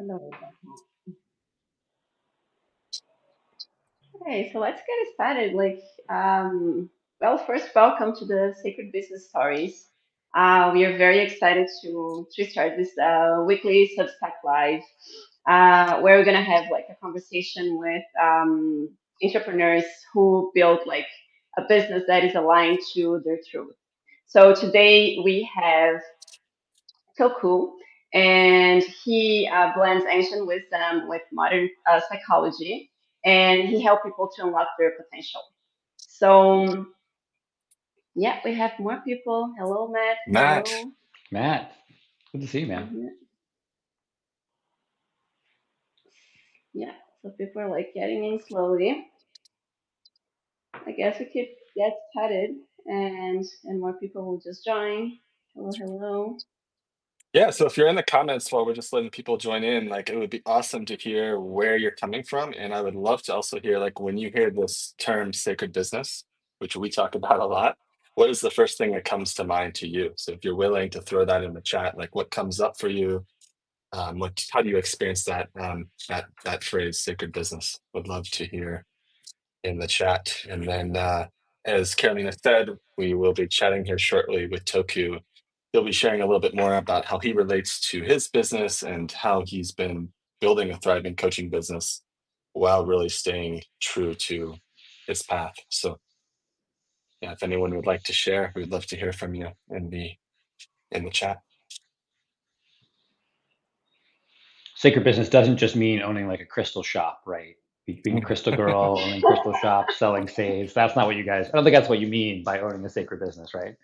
Hello. Okay, so let's get started. Well, first, welcome to the Sacred Business Stories. We are very excited to start this weekly Substack Live, where we're gonna have like a conversation with entrepreneurs who build like a business that is aligned to their truth. So today we have Toku, and he blends ancient wisdom with modern psychology, and he helps people to unlock their potential. So, yeah, we have more people. Hello, Matt. Matt. Hello. Matt, good to see you, man. Yeah, so people are like getting in slowly. I guess we could get started, and more people will just join. Hello, hello. Yeah, so if you're in the comments while we're just letting people join in, like it would be awesome to hear where you're coming from. And I would love to also hear, like, when you hear this term sacred business, which we talk about a lot, what is the first thing that comes to mind to you? So if you're willing to throw that in the chat, like what comes up for you? How do you experience that phrase, sacred business? Would love to hear in the chat. And then, as Carolina said, we will be chatting here shortly with Toku. He'll be sharing a little bit more about how he relates to his business and how he's been building a thriving coaching business while really staying true to his path. So, yeah, if anyone would like to share, we'd love to hear from you in the chat. Sacred business doesn't just mean owning like a crystal shop, right? Being a crystal girl, owning crystal shops, selling sage. That's not what you guys, I don't think that's what you mean by owning a sacred business, right?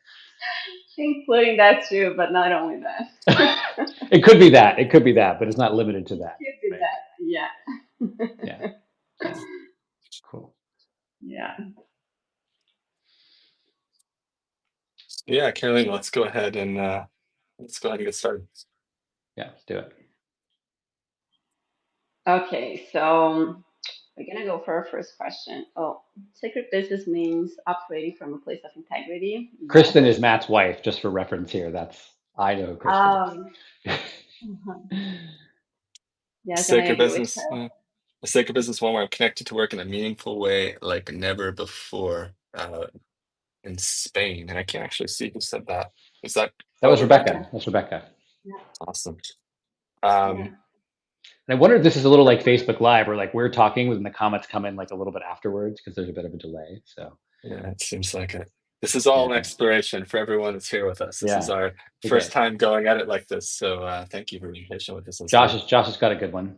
Including that too, but not only that. It could be that. It could be that, but it's not limited to that. Could be Right? that. Yeah. Yeah. Yeah. Cool. Yeah. Yeah, Carolina, let's go ahead and get started. Yeah, let's do it. Okay, so we're gonna go for our first question. Oh, sacred business means operating from a place of integrity. Kristen Yes. is Matt's wife, just for reference here. I know who Kristen Um, is. yes, and I Sacred agree with business. her. A sacred business, one where I'm connected to work in a meaningful way like never before, in Spain. And I can't actually see who said that. Is that That was Rebecca? Rebecca. That's Rebecca. Yeah, Awesome. yeah. And I wonder if this is a little like Facebook Live, where like we're talking, when the comments come in like a little bit afterwards, because there's a bit of a delay. So Yeah, it seems like it. This is all yeah, an exploration for everyone that's here with us. This is yeah. our first Okay. time going at it like this. So thank you for being patient with us as Josh well. has got a good one.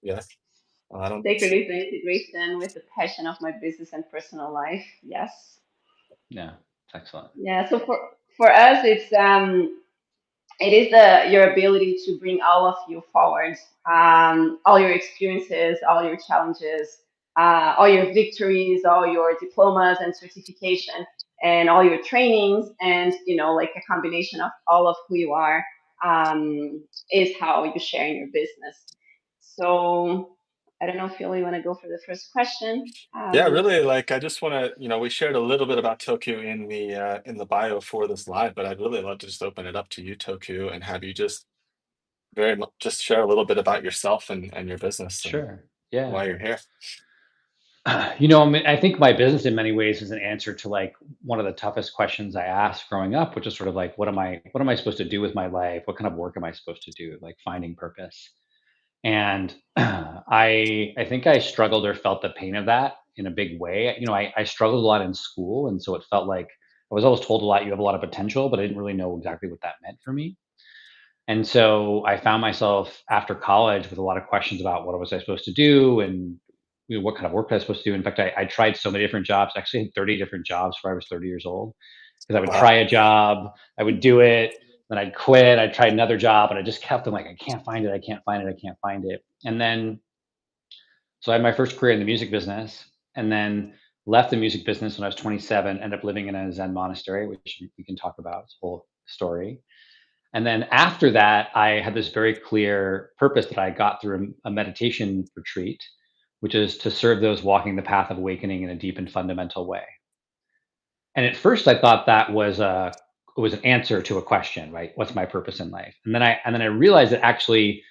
Yes. I don't Sacred see. is the integration with the passion of my business and personal life. Yes. Yeah, it's excellent. Yeah. So for us, it is the your ability to bring all of you forward, all your experiences, all your challenges, all your victories, all your diplomas and certification, and all your trainings, and like a combination of all of who you are, is how you share in your business. So I don't know if you really want to go for the first question. Yeah, really, like I just want to, we shared a little bit about Tokyo in the bio for this live, but I'd really love to just open it up to you, Tokyo, and have you just very much just share a little bit about yourself and your business and Sure. Yeah. why you're here. I think my business in many ways is an answer to like one of the toughest questions I asked growing up, which is sort of like, what am I supposed to do with my life? What kind of work am I supposed to do? Like finding purpose. And I think I struggled or felt the pain of that in a big way. I struggled a lot in school, and so it felt like I was always told a lot. You have a lot of potential, but I didn't really know exactly what that meant for me. And so I found myself after college with a lot of questions about what was I supposed to do, and what kind of work was I supposed to do. In fact, I tried so many different jobs. I actually had 30 different jobs before I was 30 years old, because I would Wow. try a job, I would do it, then I'd quit, I'd try another job, and I just kept them like, I can't find it, I can't find it, I can't find it. And then, so I had my first career in the music business, and then left the music business when I was 27, ended up living in a Zen monastery, which we can talk about. It's a whole story. And then after that, I had this very clear purpose that I got through a meditation retreat, which is to serve those walking the path of awakening in a deep and fundamental way. And at first, I thought that was it was an answer to a question, right? What's my purpose in life? And then I realized that actually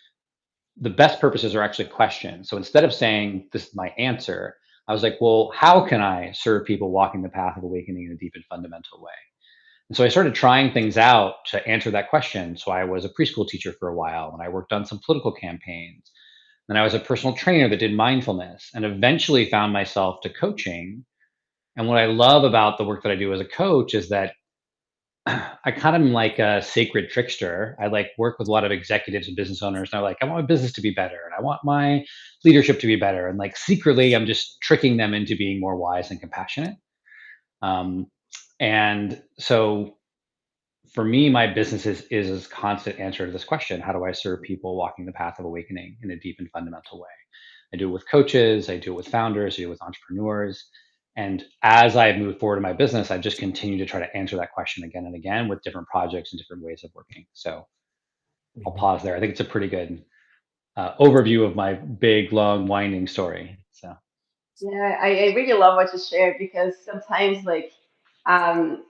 the best purposes are actually questions. So instead of saying this is my answer, I was like, well, how can I serve people walking the path of awakening in a deep and fundamental way? And so I started trying things out to answer that question. So I was a preschool teacher for a while, and I worked on some political campaigns. Then I was a personal trainer that did mindfulness, and eventually found myself to coaching. And what I love about the work that I do as a coach is that I kind of am like a sacred trickster. I like work with a lot of executives and business owners, and they're like, I want my business to be better, and I want my leadership to be better. And like secretly, I'm just tricking them into being more wise and compassionate. Um, and so for me, my business is a constant answer to this question: how do I serve people walking the path of awakening in a deep and fundamental way? I do it with coaches, I do it with founders, I do it with entrepreneurs. And as I move forward in my business, I just continue to try to answer that question again and again with different projects and different ways of working. So I'll Mhm. pause there. I think it's a pretty good overview of my big, long, winding story. So Yeah, I really love what you shared because sometimes like um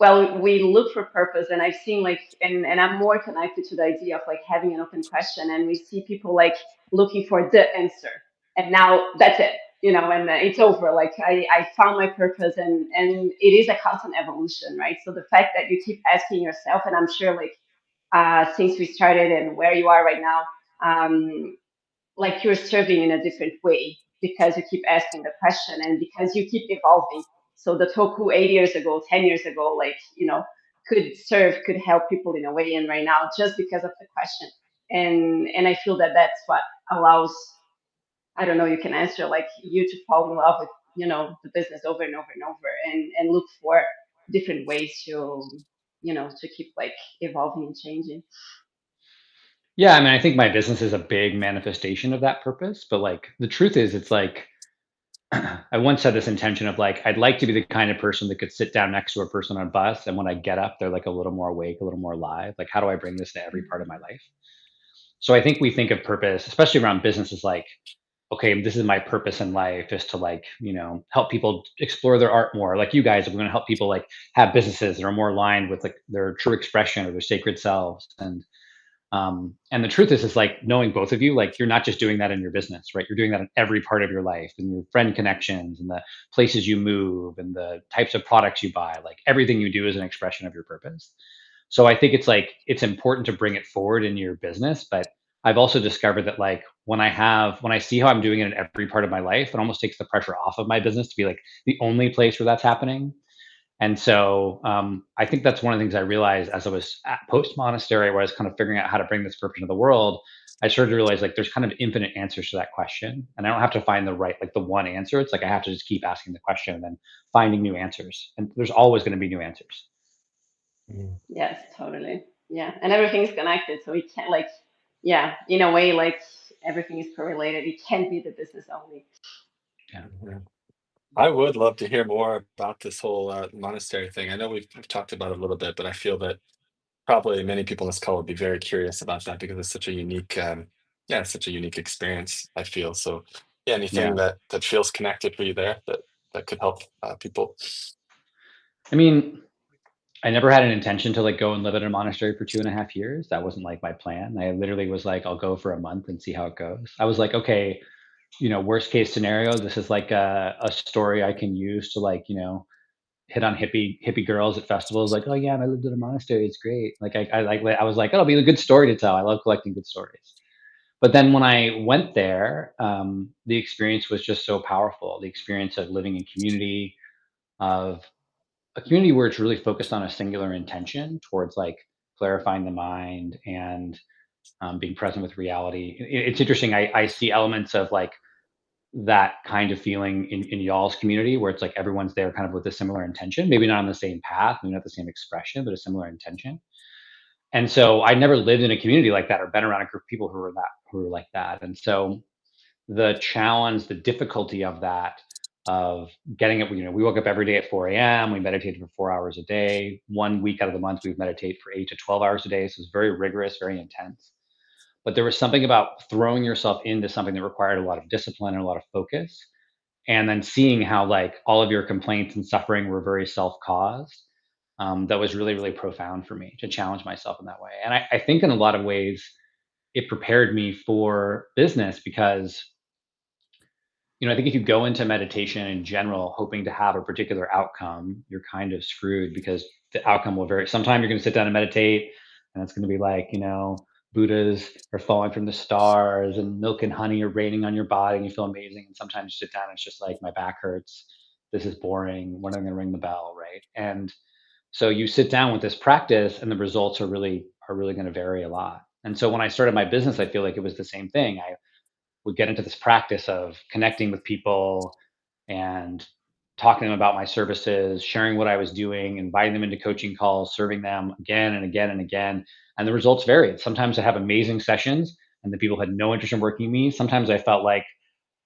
well, we look for purpose, and I've seen like and I'm more connected to the idea of like having an open question, and we see people like looking for the answer, and now that's it, and it's over. Like I found my purpose, and it is a constant evolution, right? So the fact that you keep asking yourself, and I'm sure like since we started and where you are right now, like you're serving in a different way because you keep asking the question and because you keep evolving. So the Toku 8 years ago, 10 years ago, like, could help people in a way. And right now, just because of the question. And I feel that that's what allows, I don't know, you can answer like you to fall in love with, the business over and over and over and look for different ways to keep like evolving and changing. yeah, I mean, I think my business is a big manifestation of that purpose. But like the truth is, it's like I once had this intention of like, I'd like to be the kind of person that could sit down next to a person on a bus, and when I get up, they're like a little more awake, a little more alive. Like, how do I bring this to every part of my life? So I think we think of purpose, especially around business, as like, okay, this is my purpose in life is to like, help people explore their art more. Like you guys, we're going to help people like have businesses that are more aligned with like their true expression or their sacred selves. And the truth is like knowing both of you, like you're not just doing that in your business, right? You're doing that in every part of your life, and your friend connections, and the places you move, and the types of products you buy. Like everything you do is an expression of your purpose. So I think it's like it's important to bring it forward in your business. But I've also discovered that like when I see how I'm doing it in every part of my life, it almost takes the pressure off of my business to be like the only place where that's happening. And so I think that's one of the things I realized as I was at post monastery, where I was kind of figuring out how to bring this purpose into the world. I started to realize like there's kind of infinite answers to that question, and I don't have to find the right, like the one answer. It's like I have to just keep asking the question and then finding new answers. And there's always going to be new answers. Mhm. Yes, totally. Yeah, and everything's connected, so we can't like, yeah, in a way, like everything is correlated. It can't be the business only. Yeah. Yeah. I would love to hear more about this whole monastery thing. I know we've talked about it a little bit, but I feel that probably many people on this call would be very curious about that because it's such a unique, yeah, it's such a unique experience. I feel so. Yeah, anything Yeah. that feels connected for you there that could help people. I mean, I never had an intention to like go and live in a monastery for 2.5 years. That wasn't like my plan. I literally was like, I'll go for a month and see how it goes. I was like, okay, worst case scenario, this is like a story I can use to like, hit on hippie girls at festivals. Like, oh yeah, and I lived in a monastery. It's great. Like I was like, oh, it'll be a good story to tell. I love collecting good stories. But then when I went there, the experience was just so powerful. The experience of living in community, of a community where it's really focused on a singular intention towards like clarifying the mind and being present with reality. It's interesting. I see elements of like that kind of feeling in y'all's community, where it's like everyone's there kind of with a similar intention, maybe not on the same path, maybe not the same expression, but a similar intention. And so I never lived in a community like that or been around a group of people who were like that. And so the challenge, the difficulty of that, of getting up, we woke up every day at 4 a.m. We meditated for 4 hours a day. 1 week out of the month, we would meditate for 8 to 12 hours a day. So it was very rigorous, very intense. But there was something about throwing yourself into something that required a lot of discipline and a lot of focus, and then seeing how like all of your complaints and suffering were very self-caused. That was really, really profound for me to challenge myself in that way. And I think in a lot of ways, it prepared me for business because, I think if you go into meditation in general hoping to have a particular outcome, you're kind of screwed because the outcome will vary. Sometimes you're going to sit down and meditate, and it's going to be like, Buddhas are falling from the stars and milk and honey are raining on your body and you feel amazing. And sometimes you sit down and it's just like, my back hurts. This is boring. When am I going to ring the bell? Right. And so you sit down with this practice and the results are really going to vary a lot. And so when I started my business, I feel like it was the same thing. I would get into this practice of connecting with people and talking to them about my services, sharing what I was doing, inviting them into coaching calls, serving them again and again and again. And the results varied. Sometimes I have amazing sessions and the people had no interest in working with me. Sometimes I felt like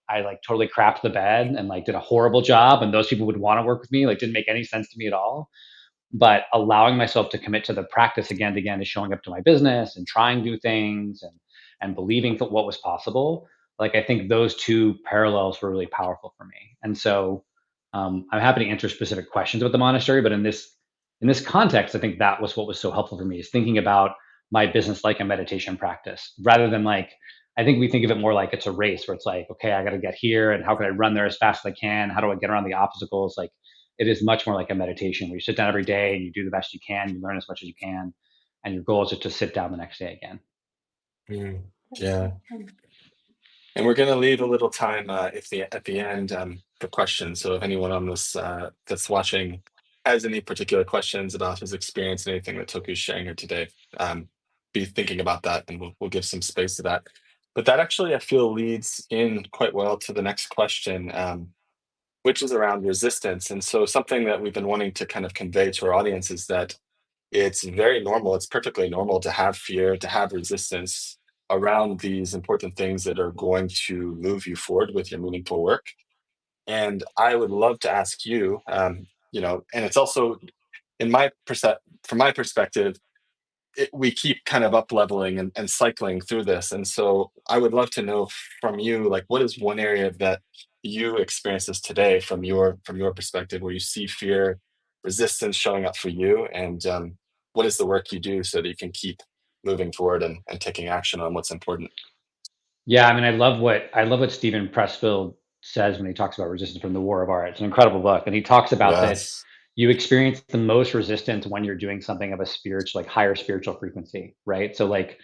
I like totally crapped the bed and like did a horrible job and those people would want to work with me, like didn't make any sense to me at all. But allowing myself to commit to the practice again and again is showing up to my business and trying new things and believing that what was possible. Like I think those two parallels were really powerful for me. And so I'm happy to answer specific questions about the monastery, but in this context, I think that was what was so helpful for me is thinking about my business like a meditation practice rather than like I think we think of it more like it's a race where it's like, okay, I got to get here and how can I run there as fast as I can? How do I get around the obstacles? Like it is much more like a meditation where you sit down every day and you do the best you can, you learn as much as you can, and your goal is just to sit down the next day again. That's Yeah. awesome. And we're going to leave a little time at the end for questions. So if anyone on this that's watching has any particular questions about his experience and anything that Toku's sharing here today, be thinking about that, and we'll give some space to that. But that actually, I feel, leads in quite well to the next question, which is around resistance. And so something that we've been wanting to kind of convey to our audience is that it's very normal. It's perfectly normal to have fear, to have resistance around these important things that are going to move you forward with your meaningful work. And I would love to ask you, and it's also in from my perspective, we keep kind of up leveling and cycling through this. And so I would love to know from you, like, what is one area that you experience this today from your perspective, where you see fear, resistance showing up for you, and what is the work you do so that you can keep moving forward and taking action on what's important? Yeah, I mean, I love what Stephen Pressfield says when he talks about resistance from the War of Art. It's an incredible book, and he talks about that Yes. you experience the most resistance when you're doing something of a spiritual, like higher spiritual frequency, right? So, like,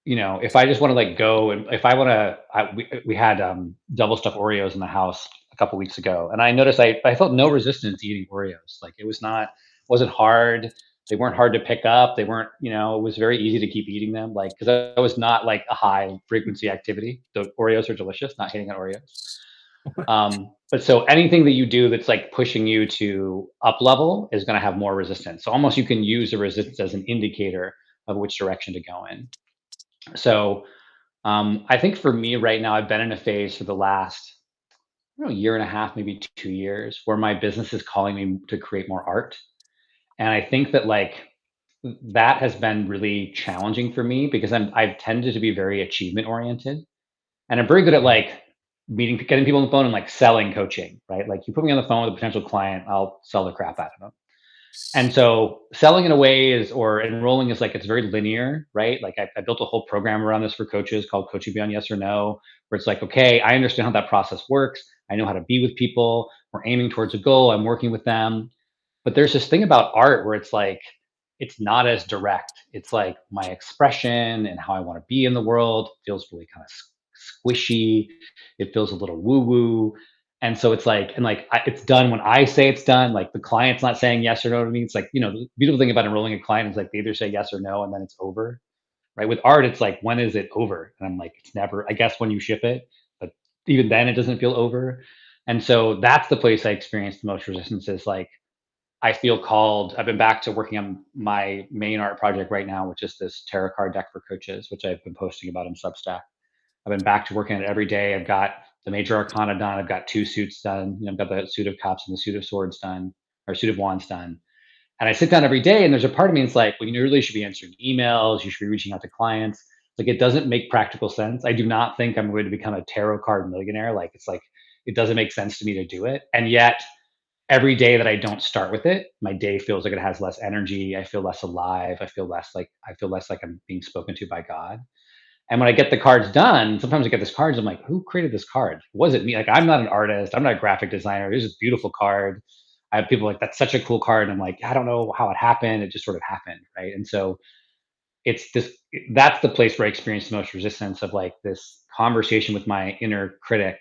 if I just want to like go and if I want to, we had double stuffed Oreos in the house a couple weeks ago, and I noticed I felt no resistance eating Oreos. Like wasn't hard. They weren't hard to pick up. They weren't, it was very easy to keep eating them. Like because that was not like a high frequency activity. The Oreos are delicious. Not hating on Oreos. But so anything that you do that's like pushing you to up level is going to have more resistance. So almost you can use the resistance as an indicator of which direction to go in. So I think for me right now, I've been in a phase for the last, I don't know, year and a half, maybe 2 years, where my business is calling me to create more art. And I think that like that has been really challenging for me because I've tended to be very achievement oriented, and I'm very good at Mm. like getting people on the phone and like selling coaching, right? Like you put me on the phone with a potential client, I'll sell the crap out of them. And so selling in a way or enrolling is like, it's very linear, right? Like I built a whole program around this for coaches called Coaching Beyond Yes or No, where it's like, okay, I understand how that process works. I know how to be with people. We're aiming towards a goal. I'm working with them. But there's this thing about art where it's like, it's not as direct. It's like my expression and how I want to be in the world feels really kind of squishy. It feels a little woo woo. And so it's like, and like it's done when I say it's done. Like the client's not saying yes or no to me. It's like, the beautiful thing about enrolling a client is like they either say yes or no and then it's over. Right. With art, it's like, when is it over? And I'm like, it's never, I guess when you ship it, but even then it doesn't feel over. And so that's the place I experience the most resistance is like, I feel called. I've been back to working on my main art project right now, which is this tarot card deck for coaches, which I've been posting about in Substack. I've been back to working on it every day. I've got the major arcana done. I've got two suits done. I've got the suit of cups and the suit of swords done, or suit of wands done. And I sit down every day, and there's a part of me that's like, well, you really should be answering emails. You should be reaching out to clients. Like it doesn't make practical sense. I do not think I'm going to become a tarot card millionaire. Like it's like it doesn't make sense to me to do it, and yet every day that I don't start with it, my day feels like it has less energy. I feel less alive. I feel less like I'm being spoken to by God. And when I get the cards done, sometimes I get these cards, I'm like, who created this card? Was it me? Like, I'm not an artist. I'm not a graphic designer. Here's this beautiful card. I have people like, that's such a cool card. And I'm like, I don't know how it happened. It just sort of happened. Right. And so it's this, that's the place where I experienced the most resistance of like this conversation with my inner critic.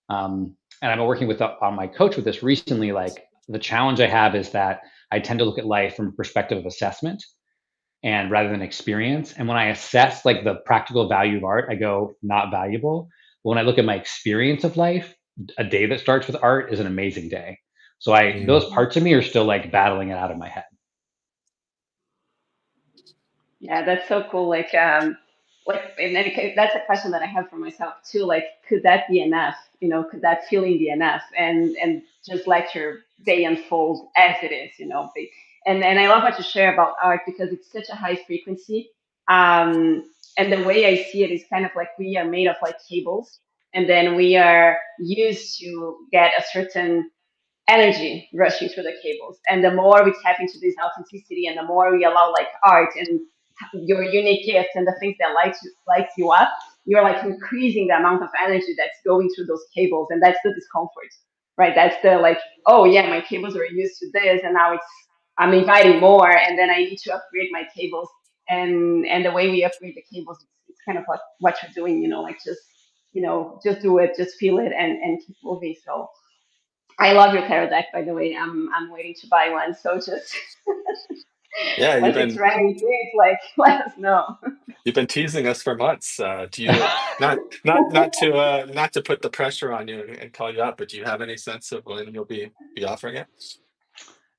And I've been working with on my coach with this recently. Like the challenge I have is that I tend to look at life from a perspective of assessment and rather than experience. And when I assess like the practical value of art, I go not valuable. But when I look at my experience of life, a day that starts with art is an amazing day. So those parts of me are still like battling it out of my head. Yeah, that's so cool. Like in any case, that's a question that I have for myself too. Like, could that be enough? Could that feeling be enough? And just let your day unfold as it is. And I love what you share about art because it's such a high frequency. And the way I see it is kind of like we are made of like cables, and then we are used to get a certain energy rushing through the cables. And the more we tap into this authenticity and the more we allow like art and your unique gifts and the things that lights you up, you're like increasing the amount of energy that's going through those cables. And that's the discomfort, right? That's the like, oh yeah, my cables are used to this and now I'm inviting more and then I need to upgrade my cables. And the way we upgrade the cables, it's kind of like what you're doing, like just do it, just feel it and keep moving. So I love your tarot deck, by the way. I'm waiting to buy one. So just Yeah, once it's ready, please like let us know. you've been teasing us for months. Do you not to put the pressure on you and call you up, but do you have any sense of when you'll be offering it?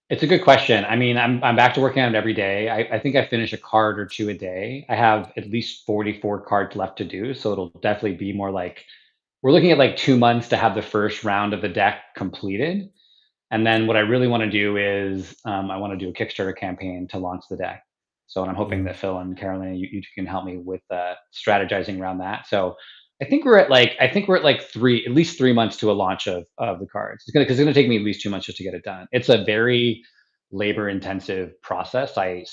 It's a good question. I mean, I'm back to working on it every day. I think I finish a card or two a day. I have at least 44 cards left to do, so it'll definitely be more like we're looking at like 2 months to have the first round of the deck completed. And then what I really want to do is I want to do a Kickstarter campaign to launch the deck. So I'm hoping that Phil and Carolina, you can help me with strategizing around that. So I think we're at like at least 3 months to a launch of the cards. It's gonna take me at least 2 months just to get it done. It's a very labor intensive process. I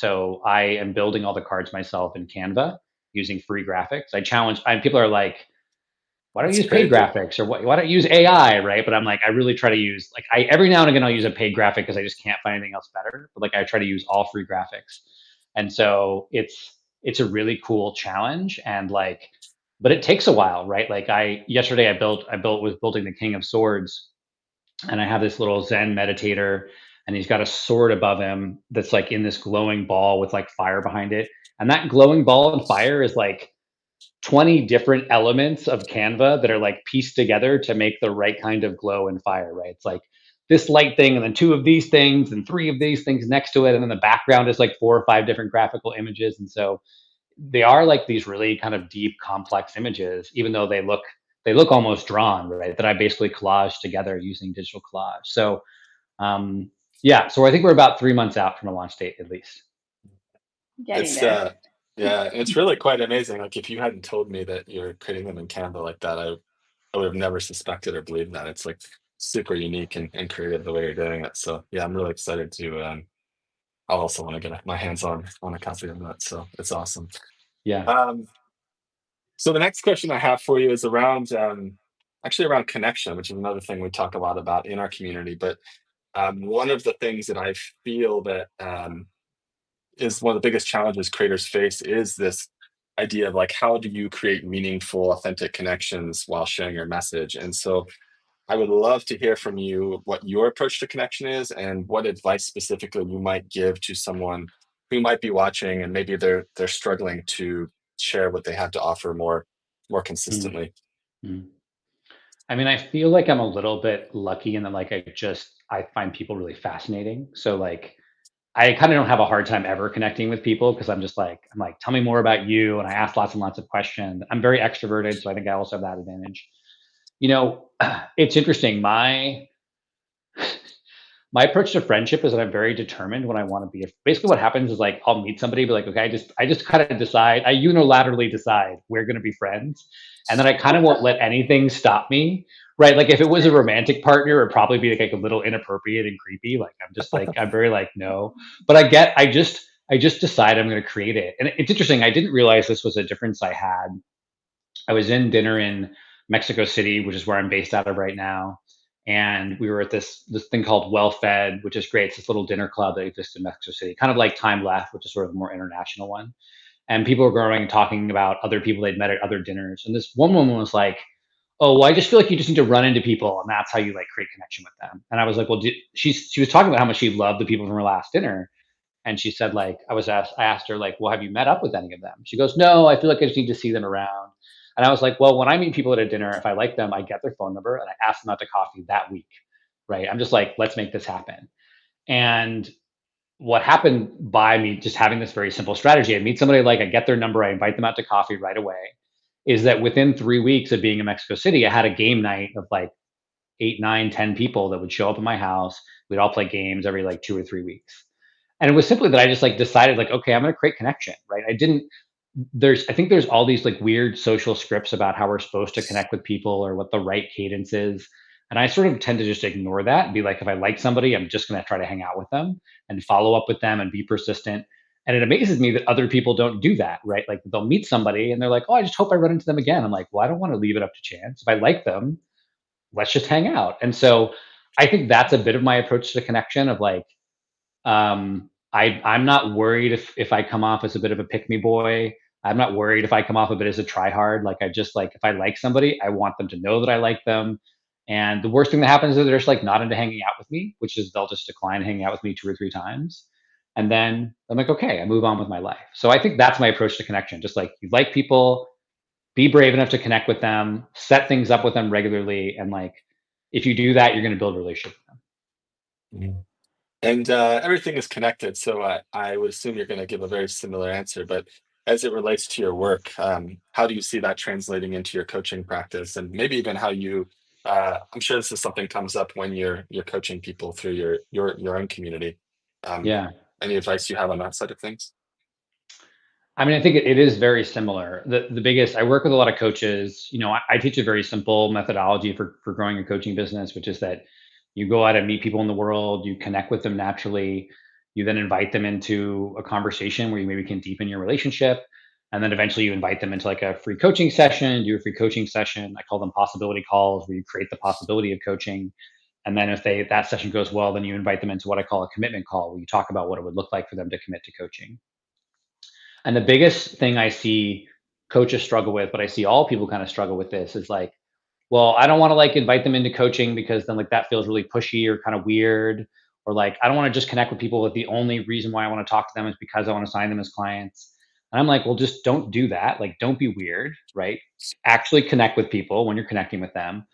am building all the cards myself in Canva using free graphics. People are like, why don't That's you use paid crazy. graphics or why don't you use AI, right? But I'm like, I really try to use like I every now and again I'll use a paid graphic because I just can't find anything else better. But like I try to use all free graphics, and so it's a really cool challenge and like, but it takes a while, right? Like yesterday was building the King of Swords, and I have this little Zen meditator, and he's got a sword above him that's like in this glowing ball with like fire behind it, and that glowing ball and fire is like 20 different elements of Canva that are like pieced together to make the right kind of glow and fire, right? It's like this light thing, and then two of these things, and three of these things next to it. And then the background is like 4 or 5 different graphical images. And so they are like these really kind of deep, complex images, even though they look almost drawn, right? That I basically collaged together using digital collage. So yeah, so I think we're about 3 months out from a launch date at least. Getting It's there. yeah, it's really quite amazing. Like if you hadn't told me that you're creating them in Canva like that, I would have never suspected or believed that. It's like super unique and creative the way you're doing it. So yeah, I'm really excited to I'll also want to get my hands on a copy of that. So it's awesome. Yeah. Um, so the next question I have for you is around actually around connection, which is another thing we talk a lot about in our community. But one of the things that I feel that is one of the biggest challenges creators face is this idea of like how do you create meaningful, authentic connections while sharing your message? And so I would love to hear from you what your approach to connection is and what advice specifically you might give to someone who might be watching and maybe they're struggling to share what they have to offer more consistently. Mm-hmm. I mean, I feel like I'm a little bit lucky in that like I find people really fascinating. So like I kind of don't have a hard time ever connecting with people because I'm like, tell me more about you. And I ask lots and lots of questions. I'm very extroverted, so I think I also have that advantage. You know, it's interesting. My approach to friendship is that I'm very determined when I want to be. Basically, what happens is like I'll meet somebody, be like, okay, I just kind of decide. I unilaterally decide we're going to be friends, and then I kind of won't let anything stop me. Right? Like if it was a romantic partner, it'd probably be like a little inappropriate and creepy. Like I'm very like no, but I I just decided I'm going to create it. And it's interesting. I didn't realize this was a difference I had. I was in dinner in Mexico City, which is where I'm based out of right now. And we were at this thing called Well Fed, which is great. It's this little dinner club that exists in Mexico City, kind of like Time Left, which is sort of a more international one. And people were going talking about other people they'd met at other dinners. And this one woman was like, "Oh, well, I just feel like you just need to run into people, and that's how you like create connection with them." And I was like, "Well, she was talking about how much she loved the people from her last dinner." And she said, like, I asked her, like, "Well, have you met up with any of them?" She goes, "No, I feel like I just need to see them around." And I was like, "Well, when I meet people at a dinner, if I like them, I get their phone number and I ask them out to coffee that week, right? I'm just like, let's make this happen." And what happened by me just having this very simple strategy, I meet somebody, like, I get their number, I invite them out to coffee right away, is that within 3 weeks of being in Mexico City, I had a game night of like 8, 9, 10 people that would show up at my house. We'd all play games every like 2 or 3 weeks. And it was simply that I just like decided, like, okay, I'm going to create connection, right? I think there's all these like weird social scripts about how we're supposed to connect with people or what the right cadence is. And I sort of tend to just ignore that and be like, if I like somebody, I'm just going to try to hang out with them and follow up with them and be persistent. And it amazes me that other people don't do that, right? Like they'll meet somebody and they're like, "Oh, I just hope I run into them again." I'm like, well, I don't want to leave it up to chance. If I like them, let's just hang out. And so I think that's a bit of my approach to connection of like, I'm not worried if I come off as a bit of a pick me boy. I'm not worried if I come off a bit as a try hard. Like I just like, if I like somebody, I want them to know that I like them. And the worst thing that happens is they're just like not into hanging out with me, which is they'll just decline hanging out with me 2 or 3 times. And then I'm like, okay, I move on with my life. So I think that's my approach to connection. Just like you like people, be brave enough to connect with them, set things up with them regularly. And like, if you do that, you're going to build a relationship with them. Mhm. And everything is connected, so I would assume you're going to give a very similar answer. But as it relates to your work, how do you see that translating into your coaching practice, and maybe even how you? I'm sure this is something comes up when you're coaching people through your own community. Um, Yeah. any advice you have on that side of things? I mean, I think it is very similar. The biggest, I work with a lot of coaches. I teach a very simple methodology for growing a coaching business, which is that you go out and meet people in the world, you connect with them naturally, you then invite them into a conversation where you maybe can deepen your relationship, and then eventually you invite them into like a free coaching session, do a free coaching session. I call them possibility calls, where you create the possibility of coaching. And then if that session goes well, then you invite them into what I call a commitment call, where you talk about what it would look like for them to commit to coaching. And the biggest thing I see coaches struggle with, but I see all people kind of struggle with this, is like, well, I don't want to like invite them into coaching because then like that feels really pushy or kind of weird. Or like, I don't want to just connect with people with the only reason why I want to talk to them is because I want to sign them as clients. And I'm like, well, just don't do that. Like, don't be weird, right? Actually connect with people when you're connecting with them,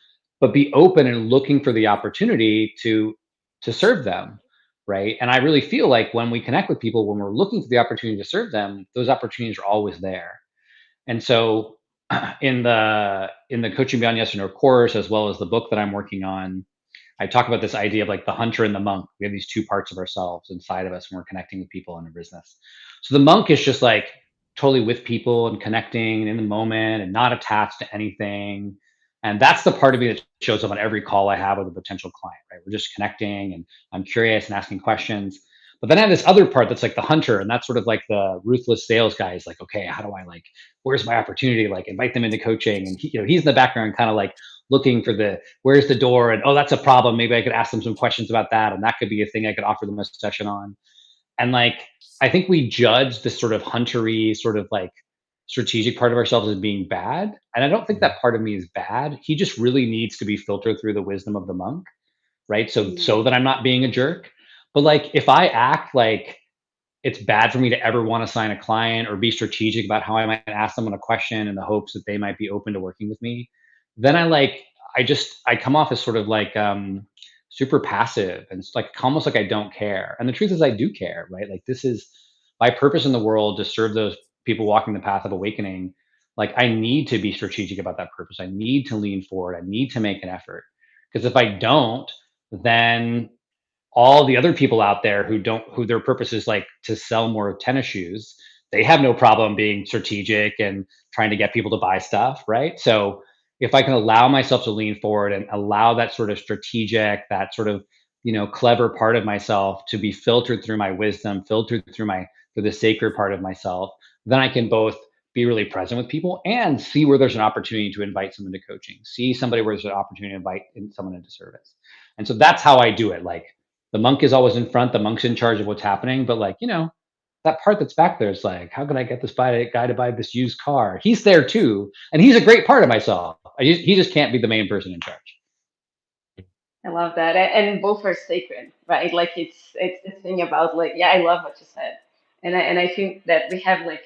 but be open and looking for the opportunity to serve them, right? And I really feel like when we connect with people, when we're looking for the opportunity to serve them, those opportunities are always there. And so in the Coaching Beyond Yes or No course, as well as the book that I'm working on, I talk about this idea of like the hunter and the monk. We have these two parts of ourselves inside of us when we're connecting with people in a business. So the monk is just like totally with people and connecting and in the moment and not attached to anything. And that's the part of me that shows up on every call I have with a potential client, right? We're just connecting and I'm curious and asking questions. But then I have this other part that's like the hunter, and that's sort of like the ruthless sales guy. Is like, okay, how do I like, where's my opportunity? Like invite them into coaching, and he's in the background, kind of like looking for the where's the door, and oh, that's a problem. Maybe I could ask them some questions about that, and that could be a thing I could offer them a session on. And like, I think we judge this sort of huntery, sort of like strategic part of ourselves as being bad, and I don't think that part of me is bad. He just really needs to be filtered through the wisdom of the monk, right? So that I'm not being a jerk. But like, if I act like it's bad for me to ever want to sign a client or be strategic about how I might ask someone a question in the hopes that they might be open to working with me, then I come off as sort of like super passive, and it's like almost like I don't care. And the truth is I do care, right? Like this is my purpose in the world, to serve those people walking the path of awakening. Like I need to be strategic about that purpose. I need to lean forward. I need to make an effort. Because if I don't, then all the other people out there who their purpose is like to sell more tennis shoes, they have no problem being strategic and trying to get people to buy stuff, right? So if I can allow myself to lean forward and allow that sort of strategic, that sort of clever part of myself to be filtered through my wisdom, filtered through my for the sacred part of myself, then I can both be really present with people and see where there's an opportunity to invite someone to coaching, see somebody where there's an opportunity to invite someone into service. And so that's how I do it. Like the monk is always in front, the monk's in charge of what's happening. But like, that part that's back there is like, how can I get this guy to buy this used car? He's there too. And he's a great part of myself. He just can't be the main person in charge. I love that. And both are sacred, right? Like it's the thing about like, yeah, I love what you said. And I think that we have like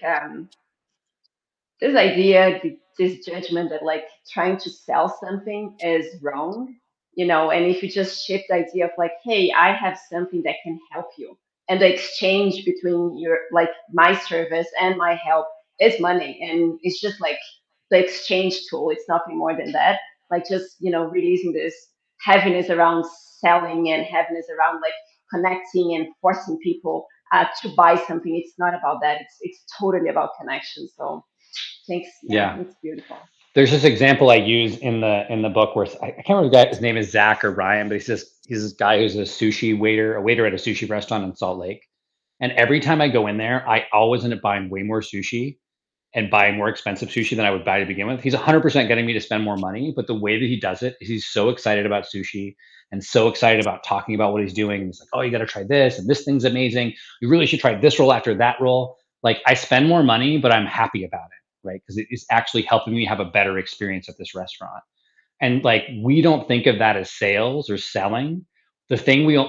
this idea, this judgment that like trying to sell something is wrong, and if you just shift the idea of like, hey, I have something that can help you, and the exchange between your like my service and my help is money, and it's just like the exchange tool. It's nothing more than that. Like just releasing this heaviness around selling and heaviness around like connecting and forcing people to buy something. It's not about that. It's totally about connection. So thanks. Yeah, Yeah. it's beautiful. There's this example I use in the book where I can't remember the guy, his name is Zach or Ryan, but he's this guy who's a waiter at a sushi restaurant in Salt Lake. And every time I go in there, I always end up buying way more sushi and buying more expensive sushi than I would buy to begin with. He's 100% getting me to spend more money, but the way that he does it is he's so excited about sushi and so excited about talking about what he's doing. And he's like, oh, you got to try this, and this thing's amazing. You really should try this roll after that roll. Like I spend more money, but I'm happy about it, right? Because it is actually helping me have a better experience at this restaurant. And like we don't think of that as sales or selling. The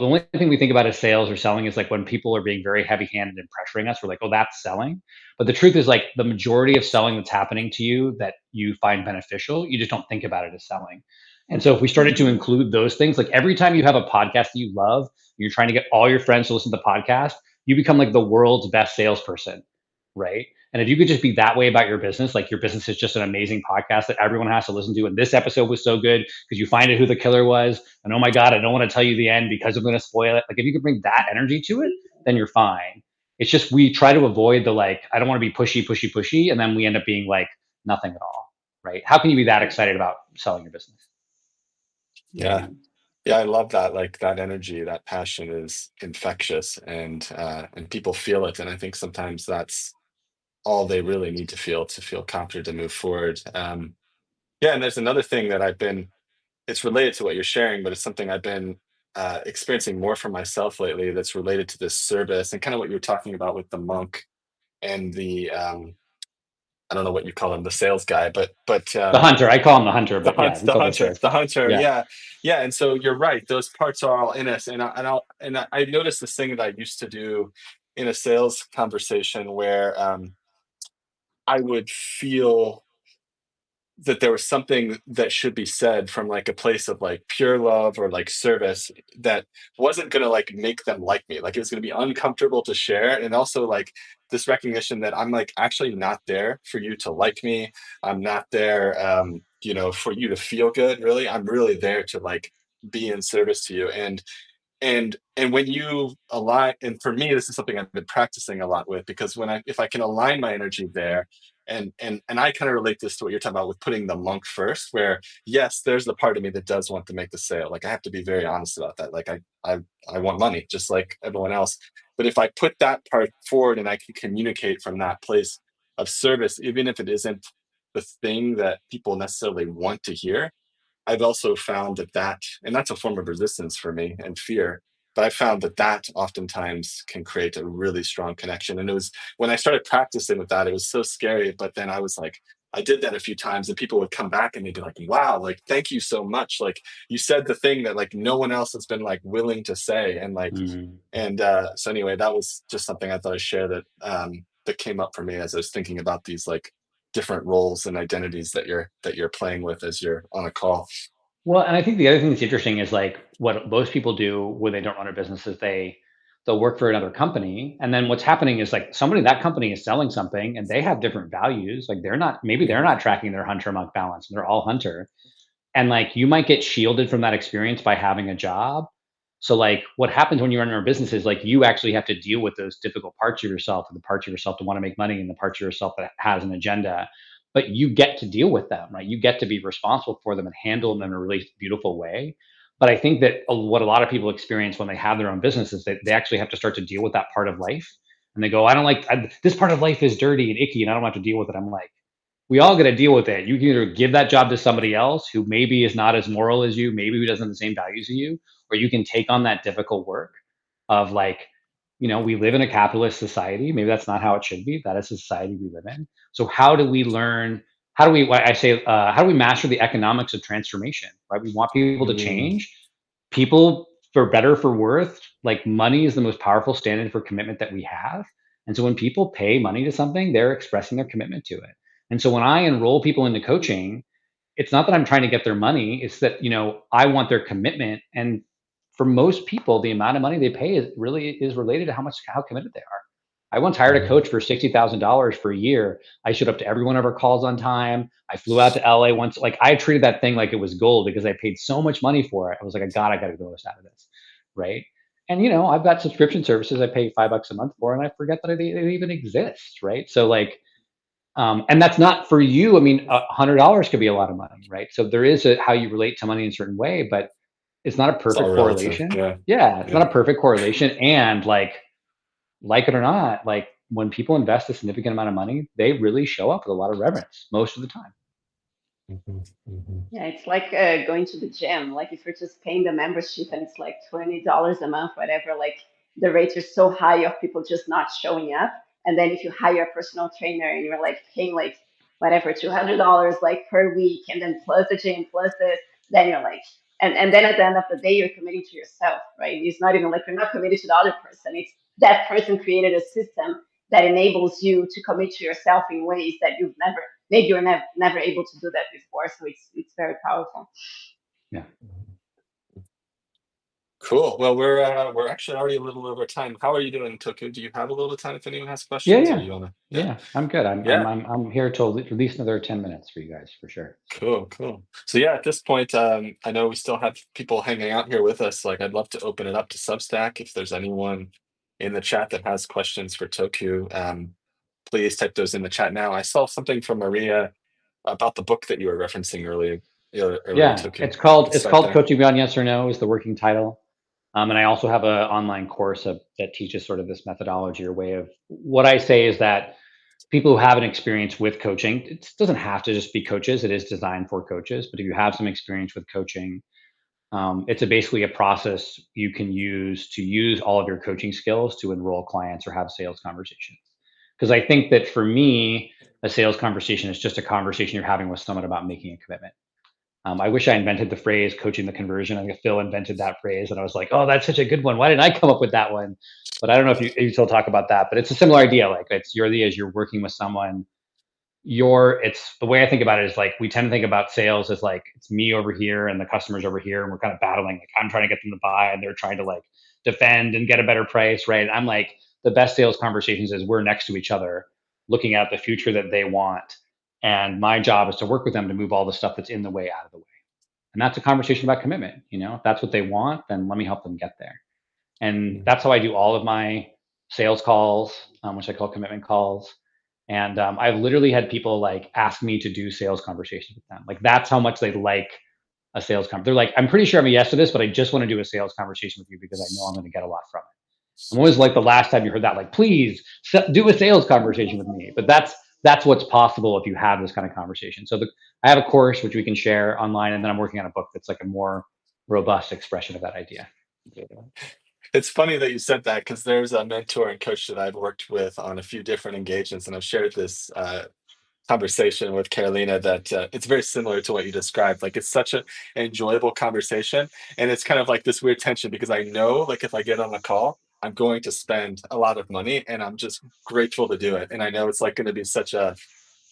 only thing we think about as sales or selling is like when people are being very heavy-handed and pressuring us, we're like, oh, that's selling. But the truth is like the majority of selling that's happening to you that you find beneficial, you just don't think about it as selling. And so if we started to include those things, like every time you have a podcast that you love, you're trying to get all your friends to listen to the podcast, you become like the world's best salesperson, right? And if you could just be that way about your business, like your business is just an amazing podcast that everyone has to listen to. And this episode was so good because you find out who the killer was. And oh my God, I don't want to tell you the end because I'm going to spoil it. Like if you could bring that energy to it, then you're fine. It's just we try to avoid the like, I don't want to be pushy, pushy, pushy. And then we end up being like nothing at all, right? How can you be that excited about selling your business? Yeah. Yeah, I love that. Like that energy, that passion is infectious, and people feel it. And I think sometimes that's all they really need to feel confident to move forward. Yeah, and there's another thing that it's related to what you're sharing, but it's something I've been experiencing more for myself lately that's related to this service and kind of what you were talking about with the monk and the I don't know what you call him, the sales guy, but The hunter, I call him the hunter, but yeah, we call the sales the guy. hunter, Yeah. yeah, yeah. And so you're right; those parts are all in us. I noticed this thing that I used to do in a sales conversation where I would feel that there was something that should be said from like a place of like pure love or like service that wasn't going to like make them like me, like it was going to be uncomfortable to share. And also like this recognition that I'm like actually not there for you to like me. I'm not there for you to feel good. Really, I'm really there to like be in service to you. And when you align, and for me this is something I've been practicing a lot with, because if I can align my energy there, and I kind of relate this to what you're talking about with putting the monk first, where yes, there's the part of me that does want to make the sale. Like I have to be very honest about that. Like I want money just like everyone else. But if I put that part forward and I can communicate from that place of service, even if it isn't the thing that people necessarily want to hear, I've also found and that's a form of resistance for me and fear, but I found that oftentimes can create a really strong connection. And it was when I started practicing with that, it was so scary. But then I was like, I did that a few times and people would come back and they'd be like, wow, like, thank you so much. Like you said the thing that like no one else has been like willing to say. And like, Mm. so anyway, that was just something I thought I'd share that came up for me as I was thinking about these like different roles and identities that you're playing with as you're on a call. Well, and I think the other thing that's interesting is like what most people do when they don't run a business is they'll work for another company, and then what's happening is like somebody in that company is selling something and they have different values. Like they're not tracking their hunter monk balance, and they're all hunter, and like you might get shielded from that experience by having a job. So like what happens when you run your own business is like you actually have to deal with those difficult parts of yourself, and the parts of yourself that want to make money, and the parts of yourself that has an agenda. But you get to deal with them, right? You get to be responsible for them and handle them in a really beautiful way. But I think that what a lot of people experience when they have their own business is that they actually have to start to deal with that part of life and they go, I don't like this part of life is dirty and icky and I don't have to deal with it. I'm like, we all got to deal with it. You can either give that job to somebody else who maybe is not as moral as you, maybe who doesn't have the same values as you, or you can take on that difficult work of like, we live in a capitalist society. Maybe that's not how it should be. That is the society we live in. So how do we learn? How do we? How do we master the economics of transformation? Right? We want people to Mm, change. People, for better for worse, like money is the most powerful standard for commitment that we have. And so when people pay money to something, they're expressing their commitment to it. And so when I enroll people into coaching, it's not that I'm trying to get their money. It's that, I want their commitment. And for most people, the amount of money they pay is related to how committed they are. I once hired a mm, coach for $60,000 for a year. I showed up to every one of her calls on time. I flew out to LA once. Like, I treated that thing like it was gold because I paid so much money for it. I was like, I got to do this out of this. Right. And, I've got subscription services I pay $5 a month for, and I forget that they even exist. Right. So like, and that's not for you. I mean, $100 could be a lot of money, right? So there is how you relate to money in a certain way, but it's not a it's all perfect relative. correlation. Yeah. Yeah, it's Yeah. not a perfect correlation. And like it or not, like when people invest a significant amount of money, they really show up with a lot of reverence most of the time. Mhm, mhm. Yeah, it's like going to the gym. Like if you're just paying the membership and it's like $20 a month, whatever, like the rates are so high of people just not showing up. And then if you hire a personal trainer and you're like paying like whatever, $200 like per week, and then plus the gym, plus this, then you're like, and then at the end of the day, you're committing to yourself, right? It's not even like you're not committed to the other person. It's that person created a system that enables you to commit to yourself in ways that you've never maybe you're never able to do that before. So it's very powerful. Yeah. Cool. Well, we're actually already a little over time. How are you doing, Toku? Do you have a little time if anyone has Yeah, questions, or yeah. you wanna? Yeah. Yeah. I'm good. Yeah. I'm here till at least another 10 minutes for you guys for sure. So Cool, cool. So yeah, at this point, I know we still have people hanging out here with us. Like, I'd love to open it up to Substack. If there's anyone in the chat that has questions for Toku, please type those in the chat now. I saw something from Maria about the book that you were referencing earlier, yeah, Toku. You can it's start called there. Coaching Beyond Yes or No is the working title. And I also have an online course that teaches sort of this methodology or way of what I say is that people who have an experience with coaching, it doesn't have to just be coaches. It is designed for coaches. But if you have some experience with coaching, it's basically a process you can use all of your coaching skills to enroll clients or have sales conversations. Because I think that for me, a sales conversation is just a conversation you're having with someone about making a commitment. I wish I invented the phrase coaching the conversion. I think Phil invented that phrase, and I was like, oh, that's such a good one. Why didn't I come up with that one? But I don't know if you still talk about that, but it's a similar idea. Like it's your idea as you're working with someone. It's the way I think about it is like we tend to think about sales as like it's me over here and the customers over here, and we're kind of battling. Like I'm trying to get them to buy, and they're trying to like defend and get a better price, right? And I'm like the best sales conversations is we're next to each other, looking at the future that they want, and my job is to work with them to move all the stuff that's in the way out of the way. And that's a conversation about commitment. If that's what they want, then let me help them get there. And Mm. that's how I do all of my sales calls, which I call commitment calls. And I've literally had people like ask me to do sales conversations with them. Like that's how much they like a sales conversation. They're like, I'm pretty sure I'm a yes to this, but I just want to do a sales conversation with you because I know I'm going to get a lot from it. And when was like the last time you heard that? Like, please do a sales conversation with me. But that's what's possible if you have this kind of conversation. So I have a course which we can share online, and then I'm working on a book that's like a more robust expression of that idea. Yeah. It's funny that you said that because there's a mentor and coach that I've worked with on a few different engagements, and I've shared this conversation with Carolina that it's very similar to what you described. Like it's such an enjoyable conversation, and it's kind of like this weird tension because I know, like, if I get on a call, I'm going to spend a lot of money, and I'm just grateful to do it. And I know it's like going to be such a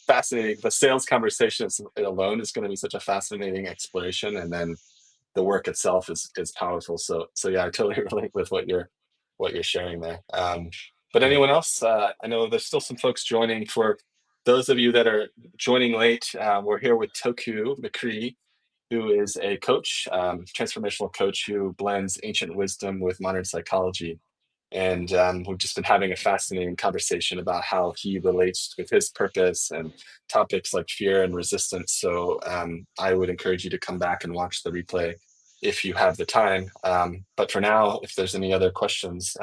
fascinating. The sales conversation alone is going to be such a fascinating exploration, and then the work itself is powerful. So yeah, I totally relate with what you're sharing there. But Yeah. anyone else? I know there's still some folks joining. For those of you that are joining late, we're here with Toku McCree, who is a coach, transformational coach who blends ancient wisdom with modern psychology. And we've just been having a fascinating conversation about how he relates with his purpose and topics like fear and resistance. So I would encourage you to come back and watch the replay if you have the time. But for now, if there's any other questions,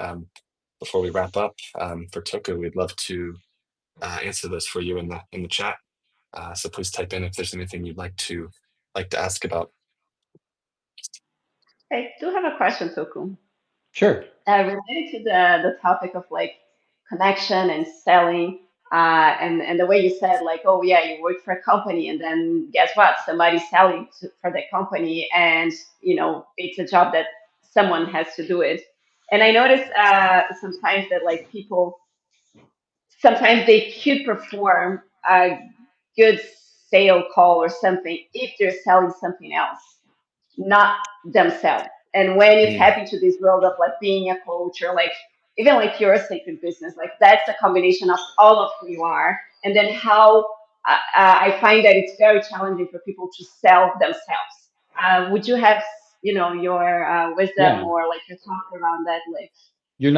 before we wrap up, for Toku, we'd love to answer those for you in the chat. So please type in if there's anything you'd like to ask about. I do have a question, Toku. Sure. Related to the topic of like connection and selling, and the way you said like, oh yeah, you work for a company, and then guess what? Somebody's selling for the company, and it's a job that someone has to do it. And I notice sometimes that like people sometimes they could perform a good sale call or something if they're selling something else, not themselves. And when you tap into this world of like being a coach or like even like your sacred business, like that's a combination of all of who you are. And then how I find that it's very challenging for people to sell themselves. Would you have, your wisdom Yeah. or like your thoughts around that? Like, You're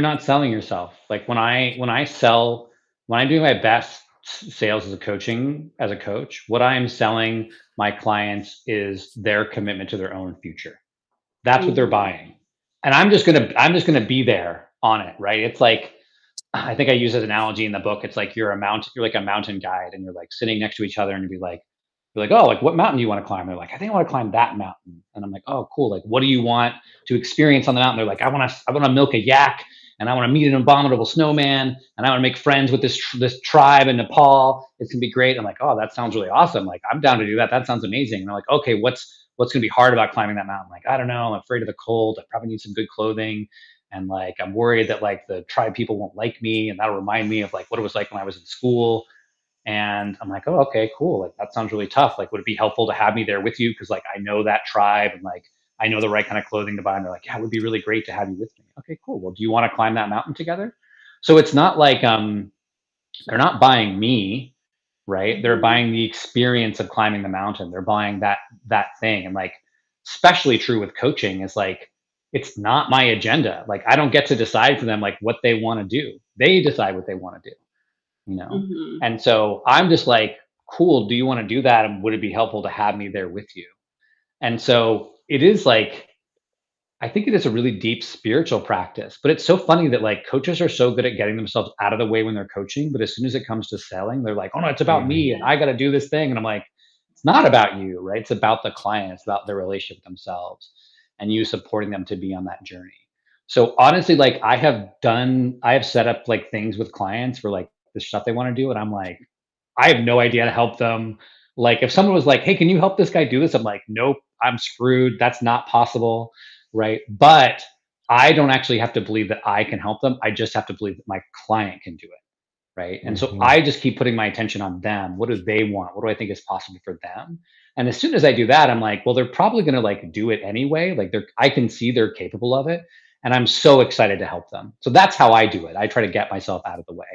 not selling yourself. Like when I sell, when I'm doing my best sales as a coach, what I'm selling my clients is their commitment to their own future. That's what they're mm-hmm, buying. And I'm just gonna be there on it, right? It's like, I think I use this analogy in the book. It's like you're like a mountain guide, and you're like sitting next to each other, and you're like, oh, like what mountain do you want to climb? They're like, I think I want to climb that mountain. And I'm like, oh, cool. Like, what do you want to experience on the mountain? They're like, I want to milk a yak, and I want to meet an abominable snowman, and I want to make friends with this tribe in Nepal. It's gonna be great. I'm like, oh, that sounds really awesome. Like, I'm down to do that. That sounds amazing. And they're like, okay, what's gonna be hard about climbing that mountain? Like, I don't know. I'm afraid of the cold. I probably need some good clothing, and like I'm worried that like the tribe people won't like me, and that'll remind me of like what it was like when I was in school. And I'm like, oh, okay, cool. Like that sounds really tough. Like, would it be helpful to have me there with you? Because like I know that tribe, and like I know the right kind of clothing to buy. And they're like, yeah, it would be really great to have you with me. Okay, cool. Well, do you want to climb that mountain together? So it's not like they're not buying me, right? They're mm-hmm, buying the experience of climbing the mountain. They're buying that thing. And like especially true with coaching is like it's not my agenda. Like I don't get to decide for them like what they want to do. They decide what they want to do, you know? mm-hmm, And so I'm just like, cool, do you want to do that? And would it be helpful to have me there with you? And so it is like I think it is a really deep spiritual practice, but it's so funny that like coaches are so good at getting themselves out of the way when they're coaching, but as soon as it comes to selling, they're like, "Oh no, it's about Mhm. me and I got to do this thing." And I'm like, "It's not about you, right? It's about the client, it's about their relationship with themselves and you supporting them to be on that journey." So honestly, like I have set up like things with clients for like the stuff they want to do and I'm like, I have no idea how to help them. Like if someone was like, "Hey, can you help this guy do this?" I'm like, "Nope, I'm screwed. That's not possible." Right? But I don't actually have to believe that I can help them. I just have to believe that my client can do it. Right? And so Mhm. I just keep putting my attention on them. What do they want? What do I think is possible for them? And as soon as I do that, I'm like, well, they're probably going to like do it anyway. Like I can see they're capable of it. And I'm so excited to help them. So that's how I do it. I try to get myself out of the way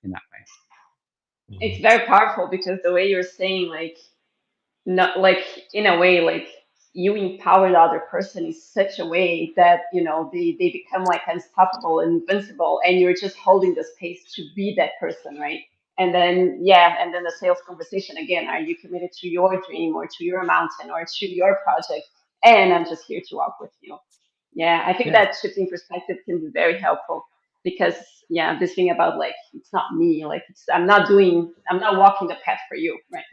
in that way. it's Mhm. very powerful because the way you're saying like not like in a way like you empower the other person in such a way that they become like unstoppable and invincible, and you're just holding the space to be that person, right? And then the sales conversation again, are you committed to your dream or to your mountain or to your project, and I'm just here to walk with you. Yeah, I think Yeah. that shifting perspective can be very helpful because this thing about like it's not me, like I'm not walking the path for you, right?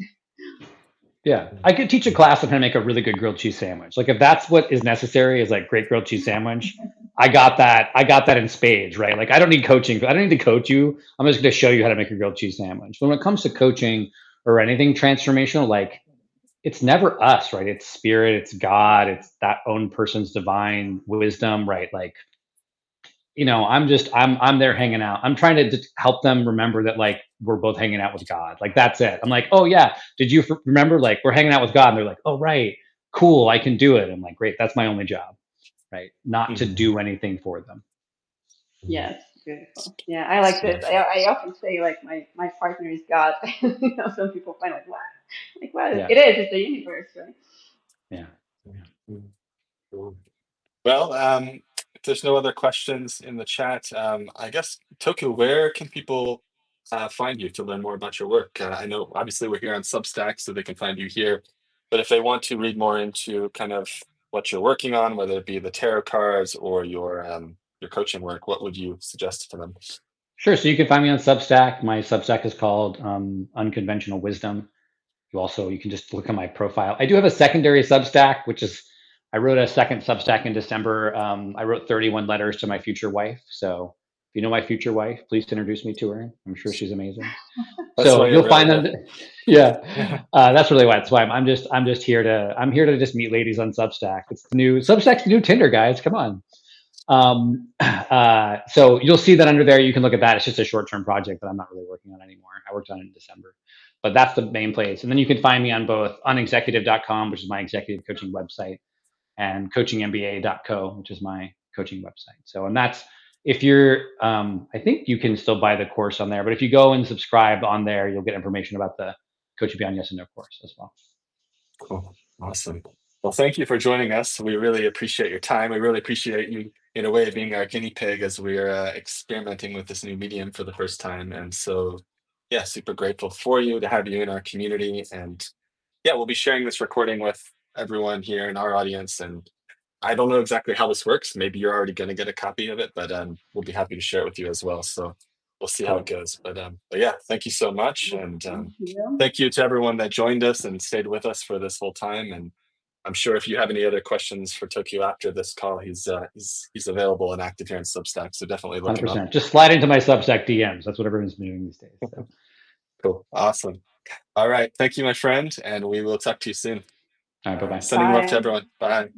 Yeah, I could teach a class on how to make a really good grilled cheese sandwich. Like if that's what is necessary is like great grilled cheese sandwich. I got that. I got that in spades, right? Like I don't need coaching. I don't need to coach you. I'm just going to show you how to make a grilled cheese sandwich. But when it comes to coaching or anything transformational, like it's never us, right? It's spirit, it's God, it's that own person's divine wisdom, right? Like I'm there hanging out. I'm trying to just help them remember that like we're both hanging out with God. Like that's it. I'm like, oh yeah, did you remember? Like we're hanging out with God, and they're like, oh right, cool, I can do it. I'm like, great, that's my only job, right? Not to Mhm. do anything for them. Mhm. Yes, beautiful. Yeah, I like this. Beautiful. I often say like my partner is God. Some people find like what? Like what? Yeah, It is. It's the universe, right? yeah, yeah. Mhm. Cool. Well, if there's no other questions in the chat, I guess Toku, where can people find you to learn more about your work? I know obviously we're here on Substack, so they can find you here. But if they want to read more into kind of what you're working on, whether it be the tarot cards or your your coaching work, what would you suggest for them? Sure. So you can find me on Substack. My Substack is called Unconventional Wisdom. You can just look at my profile. I do have a secondary Substack, which is, I wrote a second Substack in December. I wrote 31 letters to my future wife. So if you know my future wife, please introduce me to her. I'm sure she's amazing. That's So why you're you'll really find good. them. Yeah, that's really why. That's why I'm just here to just meet ladies on Substack. Substack's the new Tinder, guys. Come on. So you'll see that under there. You can look at that. It's just a short-term project that I'm not really working on anymore. I worked on it in December, but that's the main place. And then you can find me on both unexecutive.com, which is my executive coaching website, and coachingmba.co, which is my coaching website. So, and that's, if you're, I think you can still buy the course on there, but if you go and subscribe on there, you'll get information about the Coach Beyond Yes and No course as well. Cool. Awesome. Well, thank you for joining us. We really appreciate your time. We really appreciate you, in a way, being our guinea pig as we're experimenting with this new medium for the first time. And so, yeah, super grateful for you to have you in our community. And yeah, we'll be sharing this recording with everyone here in our audience. And I don't know exactly how this works. Maybe you're already going to get a copy of it, but we'll be happy to share it with you as well. So we'll see how it Cool. goes. But yeah, thank you so much. And Thank you. thank you to everyone that joined us and stayed with us for this whole time. And I'm sure if you have any other questions for Tokyo after this call, he's available and active here in Substack. So definitely look him up. 100%. Just slide into my Substack DMs. That's what everyone's been doing these days. So. Cool. Awesome. All right. Thank you, my friend. And we will talk to you soon. All right. Bye-bye. Sending love to Bye. everyone. Bye.